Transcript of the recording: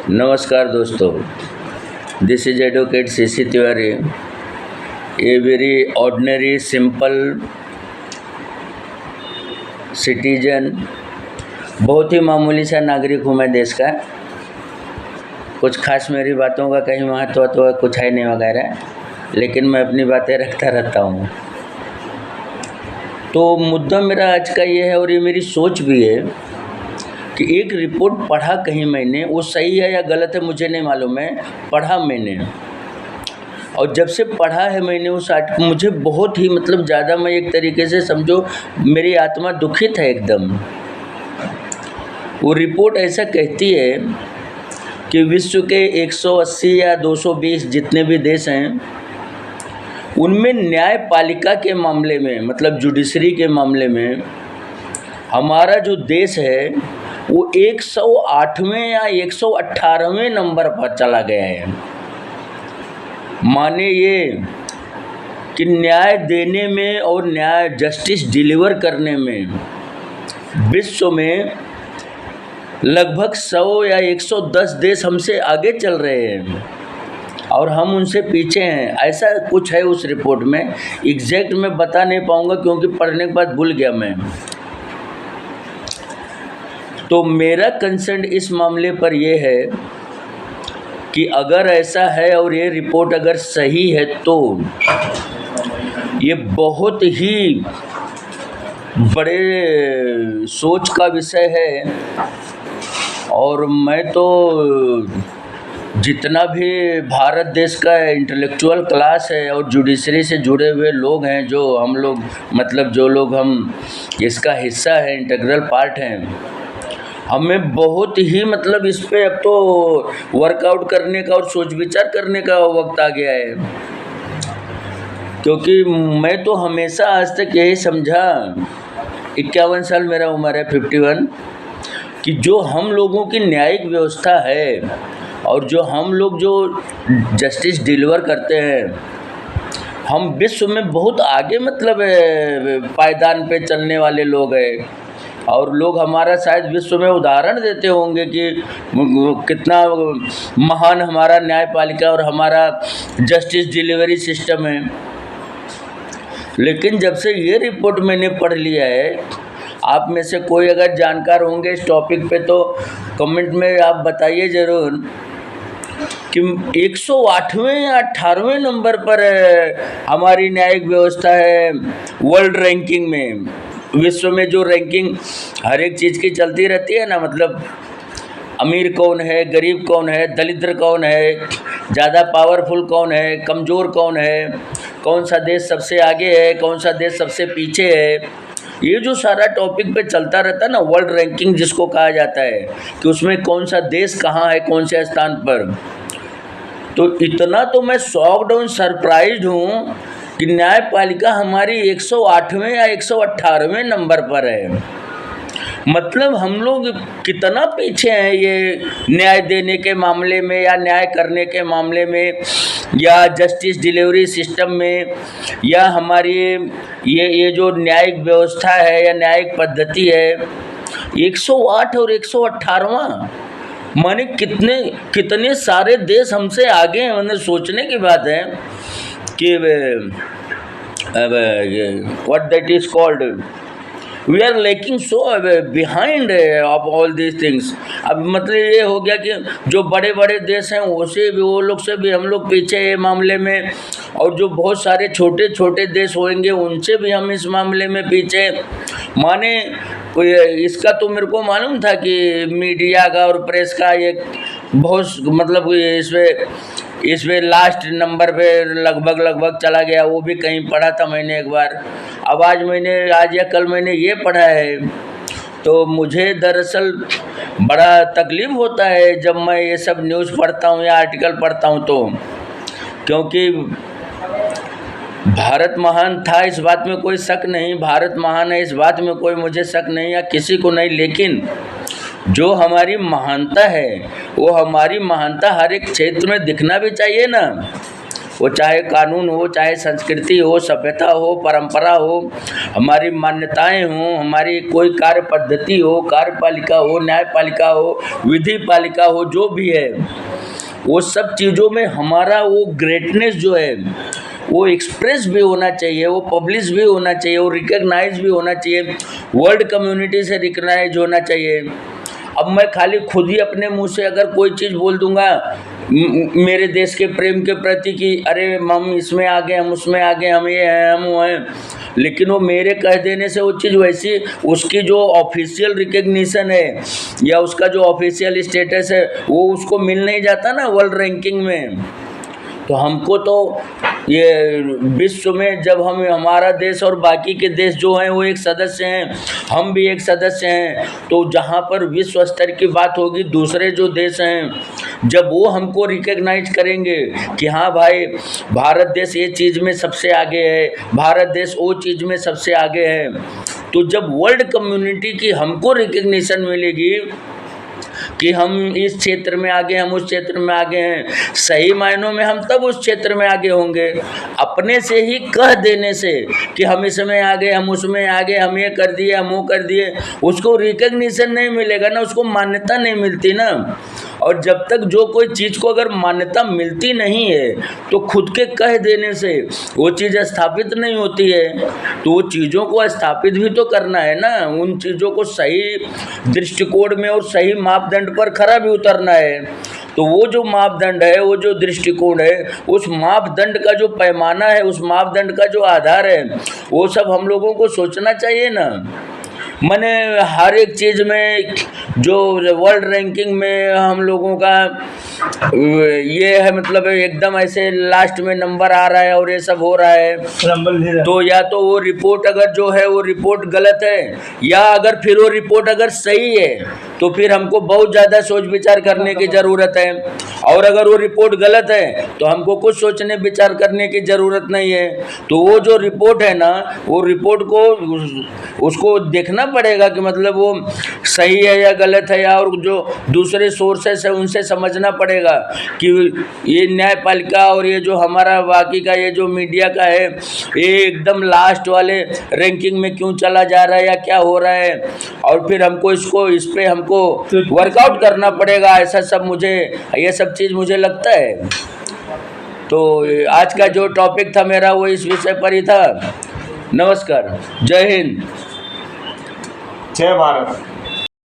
नमस्कार दोस्तों, this is advocate CC Tiwari. A very ordinary simple citizen, बहुत ही मामूली सा नागरिक हूँ मैं देश का। कुछ खास मेरी बातों का कहीं महत्व तो कुछ है नहीं वगैरह, लेकिन मैं अपनी बातें रखता रहता हूँ। तो मुद्दा मेरा आज का ये है और ये मेरी सोच भी है कि एक रिपोर्ट पढ़ा कहीं मैंने, वो सही है या गलत है मुझे नहीं मालूम है, पढ़ा मैंने। और जब से पढ़ा है मैंने उस आर्टिकल, मुझे बहुत ही ज़्यादा, मैं एक तरीके से समझो मेरी आत्मा दुखित है एकदम। वो रिपोर्ट ऐसा कहती है कि विश्व के 180 या 220 जितने भी देश हैं, उनमें न्यायपालिका के मामले में, जुडिशरी के मामले में हमारा जो देश है वो 108वें या 118वें नंबर पर चला गया है। माने ये कि न्याय देने में और न्याय जस्टिस डिलीवर करने में विश्व में लगभग 100 या 110 देश हमसे आगे चल रहे हैं और हम उनसे पीछे हैं। ऐसा कुछ है उस रिपोर्ट में। एग्जैक्ट मैं बता नहीं पाऊँगा क्योंकि पढ़ने के बाद भूल गया मैं। तो मेरा कंसर्न इस मामले पर यह है कि अगर ऐसा है और ये रिपोर्ट अगर सही है तो ये बहुत ही बड़े सोच का विषय है। और मैं तो जितना भी भारत देश का इंटेलेक्चुअल क्लास है और जुडिशरी से जुड़े हुए लोग हैं, जो हम लोग जो लोग हम इसका हिस्सा है, इंटीग्रल पार्ट हैं, हमें बहुत ही इस पे अब तो वर्कआउट करने का और सोच विचार करने का वक्त आ गया है। क्योंकि मैं तो हमेशा आज तक यही समझा, 51 साल मेरा उम्र है, 51, कि जो हम लोगों की न्यायिक व्यवस्था है और जो हम लोग जो जस्टिस डिलीवर करते हैं, हम विश्व में बहुत आगे पायदान पे चलने वाले लोग हैं। और लोग हमारा शायद विश्व में उदाहरण देते होंगे कि कितना महान हमारा न्यायपालिका और हमारा जस्टिस डिलीवरी सिस्टम है। लेकिन जब से ये रिपोर्ट मैंने पढ़ लिया है, आप में से कोई अगर जानकार होंगे इस टॉपिक पे तो कमेंट में आप बताइए ज़रूर कि 108वें या 18वें नंबर पर हमारी न्यायिक व्यवस्था है वर्ल्ड रैंकिंग में। विश्व में जो रैंकिंग हर एक चीज़ की चलती रहती है ना, अमीर कौन है, गरीब कौन है, दलिद्र कौन है, ज़्यादा पावरफुल कौन है, कमज़ोर कौन है, कौन सा देश सबसे आगे है, कौन सा देश सबसे पीछे है, ये जो सारा टॉपिक पे चलता रहता है ना, वर्ल्ड रैंकिंग जिसको कहा जाता है, कि उसमें कौन सा देश कहाँ है, कौन से स्थान पर। तो इतना तो मैं शॉक्ड और सरप्राइज्ड हूँ कि न्यायपालिका हमारी 108वें या 118वें नंबर पर है। हम लोग कितना पीछे हैं ये न्याय देने के मामले में या न्याय करने के मामले में या जस्टिस डिलीवरी सिस्टम में, या हमारी ये जो न्यायिक व्यवस्था है या न्यायिक पद्धति है। 108 और 118वां, माने कितने सारे देश हमसे आगे हैं। सोचने की बात है कि what that is called, we are lacking so behind of all these things। अब ये हो गया कि जो बड़े बड़े देश हैं वो लोग से भी हम लोग पीछे ये मामले में, और जो बहुत सारे छोटे छोटे देश होंगे उनसे भी हम इस मामले में पीछे। माने इसका तो मेरे को मालूम था कि मीडिया का और प्रेस का ये बहुत इसमें लास्ट नंबर पे लगभग चला गया। वो भी कहीं पढ़ा था मैंने एक बार। अब आज या कल मैंने ये पढ़ा है, तो मुझे दरअसल बड़ा तकलीफ़ होता है जब मैं ये सब न्यूज़ पढ़ता हूँ या आर्टिकल पढ़ता हूँ तो, क्योंकि भारत महान था, इस बात में कोई शक नहीं, भारत महान है इस बात में कोई मुझे शक नहीं या किसी को नहीं। लेकिन जो हमारी महानता है, वो हमारी महानता हर एक क्षेत्र में दिखना भी चाहिए ना। वो चाहे कानून हो, चाहे संस्कृति हो, सभ्यता हो, परंपरा हो, हमारी मान्यताएं हो, हमारी कोई कार्य पद्धति हो, कार्यपालिका हो, न्यायपालिका हो, विधि पालिका हो, जो भी है, वो सब चीज़ों में हमारा वो ग्रेटनेस जो है वो एक्सप्रेस भी होना चाहिए, वो पब्लिश भी होना चाहिए, वो रिकग्नाइज भी होना चाहिए, वर्ल्ड कम्युनिटी से रिकग्नाइज होना चाहिए। अब मैं खाली खुद ही अपने मुंह से अगर कोई चीज़ बोल दूंगा मेरे देश के प्रेम के प्रति कि अरे हम इसमें आ गए, हम उसमें आ गए, हम ये हैं, हम वो हैं, लेकिन वो मेरे कह देने से वो चीज़ वैसी उसकी जो ऑफिशियल रिकग्निशन है या उसका जो ऑफिशियल स्टेटस है वो उसको मिल नहीं जाता ना वर्ल्ड रैंकिंग में। तो हमको तो ये विश्व में जब हम हमारा देश और बाकी के देश जो हैं वो एक सदस्य हैं, हम भी एक सदस्य हैं, तो जहाँ पर विश्व स्तर की बात होगी दूसरे जो देश हैं जब वो हमको रिकग्नाइज करेंगे कि हाँ भाई भारत देश ये चीज़ में सबसे आगे है, भारत देश वो चीज़ में सबसे आगे है, तो जब वर्ल्ड कम्युनिटी की हमको रिकग्निशन मिलेगी कि हम इस क्षेत्र में आगे, हम उस क्षेत्र में आगे हैं, सही मायनों में हम तब उस क्षेत्र में आगे होंगे। अपने से ही कह देने से कि हम इसमें आगे, हम उसमें आगे, हम ये कर दिए, हम वो कर दिए, उसको रिकग्निशन नहीं मिलेगा ना, उसको मान्यता नहीं मिलती ना। और जब तक जो कोई चीज़ को अगर मान्यता मिलती नहीं है तो खुद के कह देने से वो चीज़ स्थापित नहीं होती है। तो वो चीज़ों को स्थापित भी तो करना है ना, उन चीज़ों को सही दृष्टिकोण में और सही मापदंड पर खरा भी उतरना है। तो वो जो मापदंड है, वो जो दृष्टिकोण है, उस मापदंड का जो पैमाना है, उस मापदंड का जो आधार है, वो सब हम लोगों को सोचना चाहिए ना। मैंने हर एक चीज़ में जो वर्ल्ड रैंकिंग में हम लोगों का ये है, मतलब एकदम ऐसे लास्ट में नंबर आ रहा है और ये सब हो रहा है, तो या तो वो रिपोर्ट अगर जो है वो रिपोर्ट गलत है, या अगर फिर वो रिपोर्ट अगर सही है तो फिर हमको बहुत ज़्यादा सोच विचार करने की ज़रूरत है। और अगर वो रिपोर्ट गलत है तो हमको कुछ सोचने विचार करने की ज़रूरत नहीं है। तो वो जो रिपोर्ट है ना, वो रिपोर्ट को उसको देखना पड़ेगा कि मतलब वो सही है या गलत है, या और जो दूसरे सोर्सेस है उनसे समझना पड़ेगा कि ये न्यायपालिका और ये जो हमारा बाकी का ये जो मीडिया का है ये एकदम लास्ट वाले रैंकिंग में क्यों चला जा रहा है या क्या हो रहा है, और फिर हमको इस पे हमको वर्कआउट करना पड़ेगा। ऐसा सब मुझे ये सब चीज़ मुझे लगता है। तो आज का जो टॉपिक था मेरा वो इस विषय पर ही था। नमस्कार, जय हिंद, जय भारत।